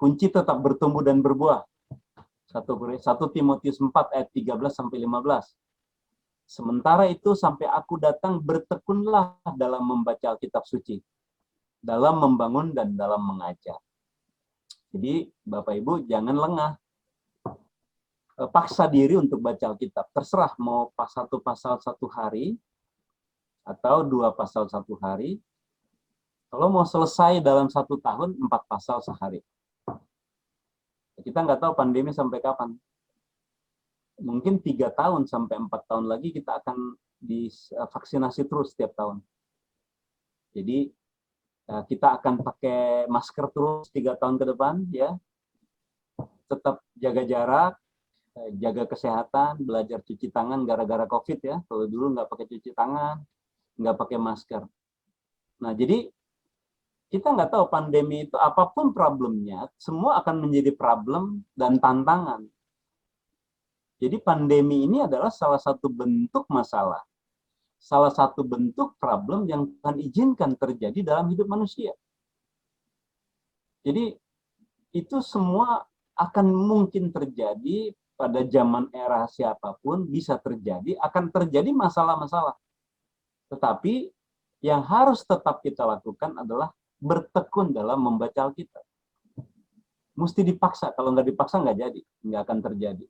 kunci tetap bertumbuh dan berbuah. 1 Timotius 4 ayat 13 sampai 15. Sementara itu sampai aku datang bertekunlah dalam membaca Alkitab suci, dalam membangun dan dalam mengajar. Jadi Bapak Ibu jangan lengah. Paksa diri untuk baca Alkitab. Terserah mau satu pasal satu hari atau 2 pasal satu hari. Kalau mau selesai dalam 1 tahun 4 pasal sehari. Kita nggak tahu pandemi sampai kapan. Mungkin 3 tahun sampai 4 tahun lagi kita akan divaksinasi terus setiap tahun. Jadi kita akan pakai masker terus 3 tahun ke depan, ya. Tetap jaga jarak, jaga kesehatan, belajar cuci tangan gara-gara COVID ya. Kalau dulu nggak pakai cuci tangan, nggak pakai masker. Nah, jadi kita nggak tahu pandemi itu apapun problemnya, semua akan menjadi problem dan tantangan. Jadi pandemi ini adalah salah satu bentuk masalah. Salah satu bentuk problem yang Tuhan izinkan terjadi dalam hidup manusia. Jadi itu semua akan mungkin terjadi pada zaman era siapapun, bisa terjadi, akan terjadi masalah-masalah. Tetapi yang harus tetap kita lakukan adalah bertekun dalam membaca Alkitab. Mesti dipaksa, kalau nggak dipaksa nggak jadi, nggak akan terjadi.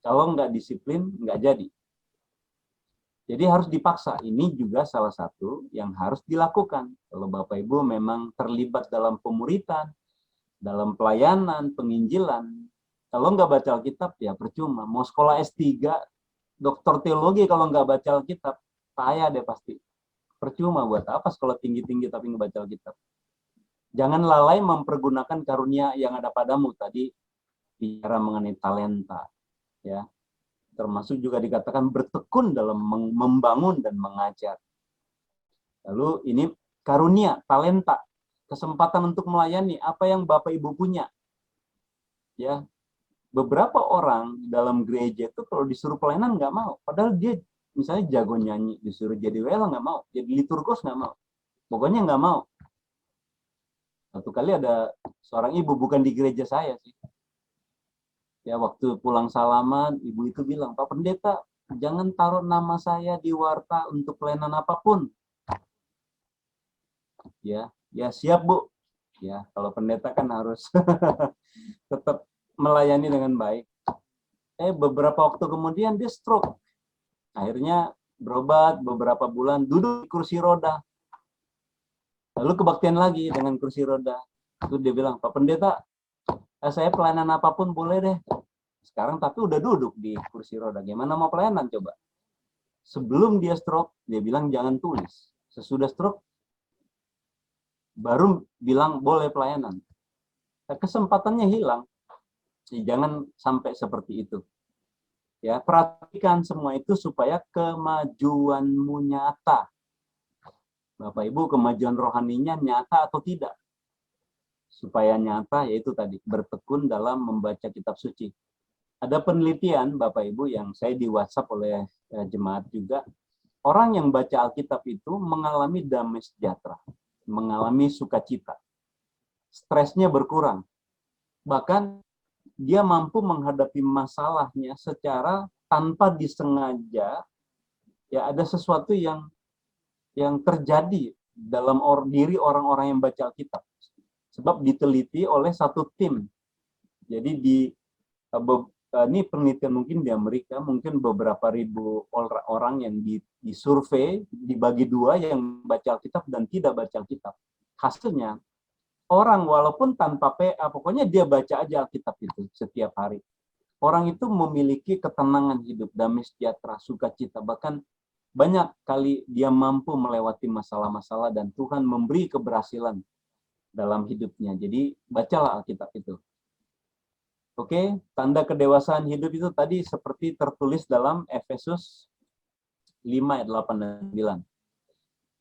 Kalau nggak disiplin, nggak jadi. Jadi harus dipaksa. Ini juga salah satu yang harus dilakukan. Kalau Bapak Ibu memang terlibat dalam pemuritan, dalam pelayanan, penginjilan, kalau nggak baca Alkitab, ya percuma. Mau sekolah S3, doktor teologi kalau nggak baca Alkitab, payah deh pasti. Percuma, buat apa sekolah tinggi-tinggi tapi nggak baca Alkitab. Jangan lalai mempergunakan karunia yang ada padamu. Tadi bicara mengenai talenta, ya, termasuk juga dikatakan bertekun dalam membangun dan mengajar. Lalu ini karunia, talenta, kesempatan untuk melayani apa yang Bapak Ibu punya. Ya, beberapa orang dalam gereja itu kalau disuruh pelayanan nggak mau, padahal dia misalnya jago nyanyi, disuruh jadi WL nggak mau, jadi liturgos nggak mau, pokoknya nggak mau. Satu kali ada seorang ibu, bukan di gereja saya sih, ya, waktu pulang salaman, ibu itu bilang, Pak Pendeta, jangan taruh nama saya di warta untuk pelayanan apapun. Ya, ya siap Bu. Ya, kalau pendeta kan harus tetap melayani dengan baik. Beberapa waktu kemudian dia stroke. Akhirnya berobat beberapa bulan, duduk di kursi roda. Lalu kebaktian lagi dengan kursi roda. Itu dia bilang, Pak Pendeta, saya pelayanan apapun boleh deh. Sekarang tapi udah duduk di kursi roda. Gimana mau pelayanan coba? Sebelum dia stroke, dia bilang jangan tulis. Sesudah stroke, baru bilang boleh pelayanan. Kesempatannya hilang. Jadi jangan sampai seperti itu. Ya, perhatikan semua itu supaya kemajuanmu nyata. Bapak Ibu, kemajuan rohaninya nyata atau tidak? Supaya nyata, yaitu tadi, bertekun dalam membaca kitab suci. Ada penelitian, Bapak Ibu, yang saya di WhatsApp oleh jemaat juga. Orang yang baca Alkitab itu mengalami damai sejahtera, mengalami sukacita. Stresnya berkurang. Bahkan dia mampu menghadapi masalahnya secara tanpa disengaja. Ya, ada sesuatu yang terjadi dalam diri orang-orang yang baca Alkitab. Sebab diteliti oleh satu tim. Jadi ini penelitian mungkin di Amerika, mungkin beberapa ribu orang yang disurvei, dibagi dua, yang baca Alkitab dan tidak baca Alkitab. Hasilnya, orang walaupun tanpa PA, pokoknya dia baca aja Alkitab itu setiap hari. Orang itu memiliki ketenangan hidup, damai sejahtera, sukacita, bahkan banyak kali dia mampu melewati masalah-masalah dan Tuhan memberi keberhasilan dalam hidupnya. Jadi bacalah Alkitab itu. Oke, tanda kedewasaan hidup itu tadi seperti tertulis dalam Efesus 5 ayat 8 dan 9.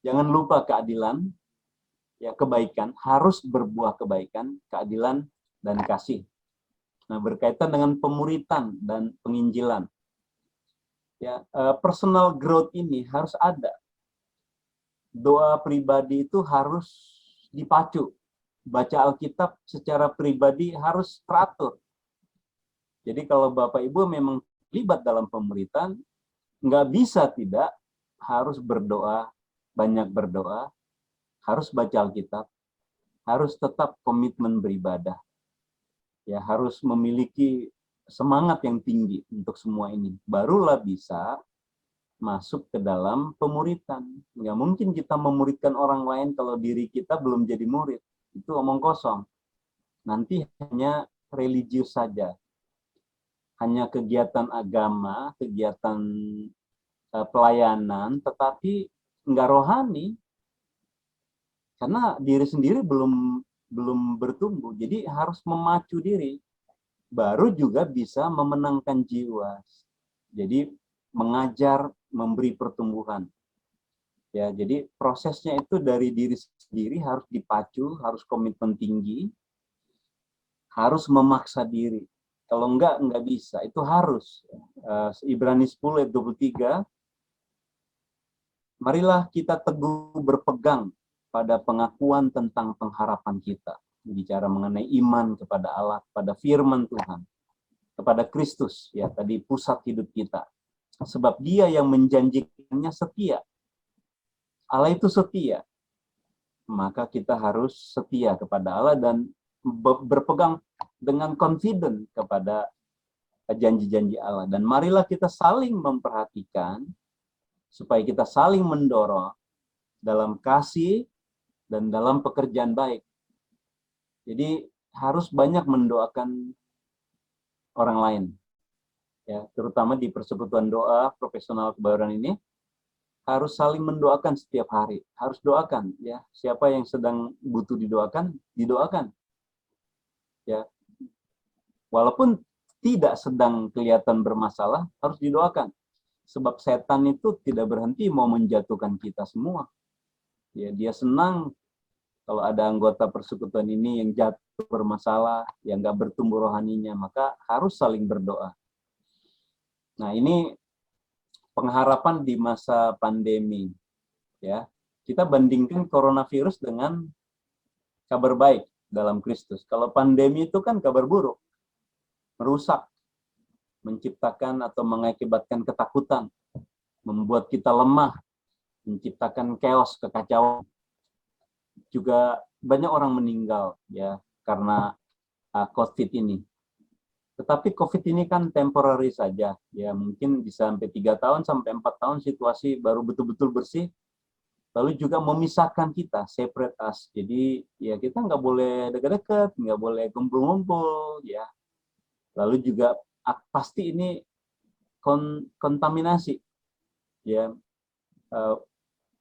Jangan lupa keadilan, ya, kebaikan, harus berbuah kebaikan, keadilan, dan kasih. Nah, berkaitan dengan pemuritan dan penginjilan. Ya, personal growth ini harus ada. Doa pribadi itu harus dipacu. baca Alkitab secara pribadi harus teratur. Jadi kalau Bapak Ibu memang terlibat dalam pemuritan, nggak bisa tidak, harus berdoa, banyak berdoa, harus baca Alkitab, harus tetap komitmen beribadah. Ya, harus memiliki semangat yang tinggi untuk semua ini. Barulah bisa masuk ke dalam pemuritan. Nggak mungkin kita memuridkan orang lain kalau diri kita belum jadi murid. Itu omong kosong. Nanti hanya religius saja. Hanya kegiatan agama, kegiatan pelayanan, tetapi nggak rohani. Karena diri sendiri belum bertumbuh. Jadi harus memacu diri. Baru juga bisa memenangkan jiwa. Jadi mengajar, memberi pertumbuhan. Ya, jadi prosesnya itu dari diri sendiri harus dipacu, harus komitmen tinggi, harus memaksa diri. Kalau enggak bisa. Itu harus. Ibrani 10 ayat 23, marilah kita teguh berpegang pada pengakuan tentang pengharapan kita. Bicara mengenai iman kepada Allah, kepada firman Tuhan, kepada Kristus, ya tadi pusat hidup kita. Sebab Dia yang menjanjikannya setia. Allah itu setia. Maka kita harus setia kepada Allah dan berpegang dengan confident kepada janji-janji Allah. Dan marilah kita saling memperhatikan supaya kita saling mendorong dalam kasih dan dalam pekerjaan baik. Jadi harus banyak mendoakan orang lain. Ya, terutama di persekutuan doa profesional kebayoran ini harus saling mendoakan setiap hari. Harus doakan ya. Siapa yang sedang butuh didoakan, didoakan. Ya. Walaupun tidak sedang kelihatan bermasalah, harus didoakan. Sebab setan itu tidak berhenti mau menjatuhkan kita semua. Ya, dia senang kalau ada anggota persekutuan ini yang jatuh bermasalah, yang nggak bertumbuh rohaninya, maka harus saling berdoa. Nah, ini pengharapan di masa pandemi. Ya, kita bandingkan coronavirus dengan kabar baik dalam Kristus. Kalau pandemi itu kan kabar buruk, merusak, menciptakan atau mengakibatkan ketakutan, membuat kita lemah, menciptakan chaos, kekacauan. Juga banyak orang meninggal ya karena COVID ini. Tetapi COVID ini kan temporary saja, ya mungkin bisa sampai 3 tahun sampai 4 tahun situasi baru betul-betul bersih. Lalu juga memisahkan kita, separate us. Jadi ya kita nggak boleh dekat-dekat, nggak boleh kumpul-kumpul, ya. Lalu juga pasti ini kontaminasi, ya.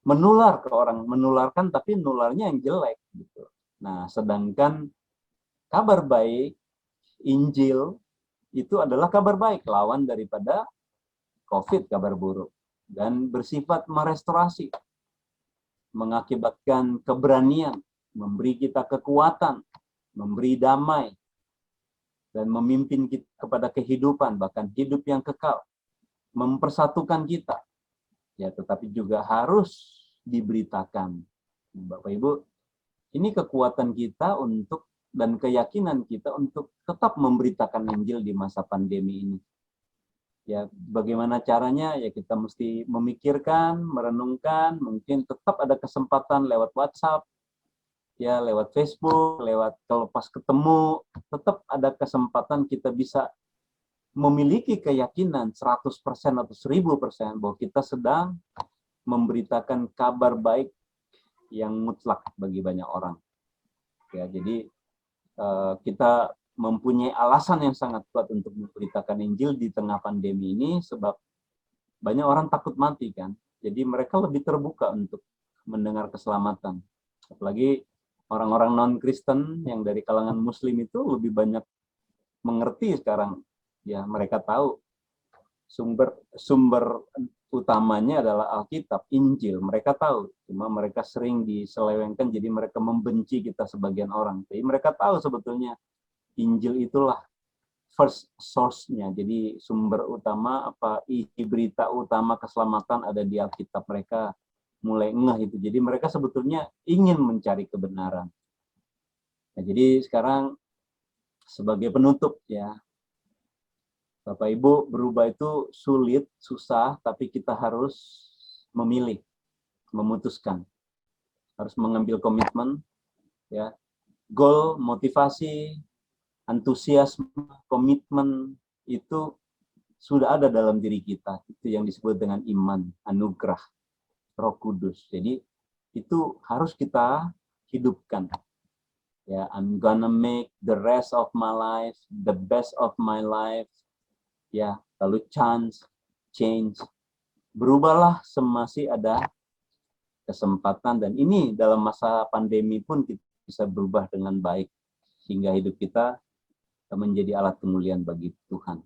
Menular ke orang, menularkan tapi nularnya yang jelek gitu. Nah, sedangkan kabar baik, Injil itu adalah kabar baik, lawan daripada COVID, kabar buruk, dan bersifat merestorasi, mengakibatkan keberanian, memberi kita kekuatan, memberi damai, dan memimpin kita kepada kehidupan, bahkan hidup yang kekal, mempersatukan kita. Ya, tetapi juga harus diberitakan. Bapak Ibu, ini kekuatan kita untuk dan keyakinan kita untuk tetap memberitakan Injil di masa pandemi ini. Ya, bagaimana caranya? Ya kita mesti memikirkan, merenungkan, mungkin tetap ada kesempatan lewat WhatsApp, ya lewat Facebook, lewat kalau pas ketemu, tetap ada kesempatan kita bisa memiliki keyakinan 100% atau 1000% bahwa kita sedang memberitakan kabar baik yang mutlak bagi banyak orang. Ya, jadi kita mempunyai alasan yang sangat kuat untuk memberitakan Injil di tengah pandemi ini sebab banyak orang takut mati kan. Jadi mereka lebih terbuka untuk mendengar keselamatan. Apalagi orang-orang non-Kristen yang dari kalangan Muslim itu lebih banyak mengerti sekarang. Ya, mereka tahu sumber utamanya adalah Alkitab, Injil. Mereka tahu, cuma mereka sering diselewengkan, jadi mereka membenci kita sebagian orang. Jadi mereka tahu sebetulnya Injil itulah first source-nya. Jadi sumber utama, berita utama keselamatan ada di Alkitab. Mereka mulai ngeh itu. Jadi mereka sebetulnya ingin mencari kebenaran. Nah, jadi sekarang sebagai penutup ya, Bapak Ibu, berubah itu sulit, susah, tapi kita harus memilih, memutuskan, harus mengambil komitmen, ya, goal, motivasi, antusiasme, komitmen itu sudah ada dalam diri kita. Itu yang disebut dengan iman, anugerah, Roh Kudus. Jadi itu harus kita hidupkan. Ya, I'm gonna make the rest of my life the best of my life. Ya, lalu chance, change, berubahlah semasih ada kesempatan, dan ini dalam masa pandemi pun kita bisa berubah dengan baik sehingga hidup kita menjadi alat kemuliaan bagi Tuhan.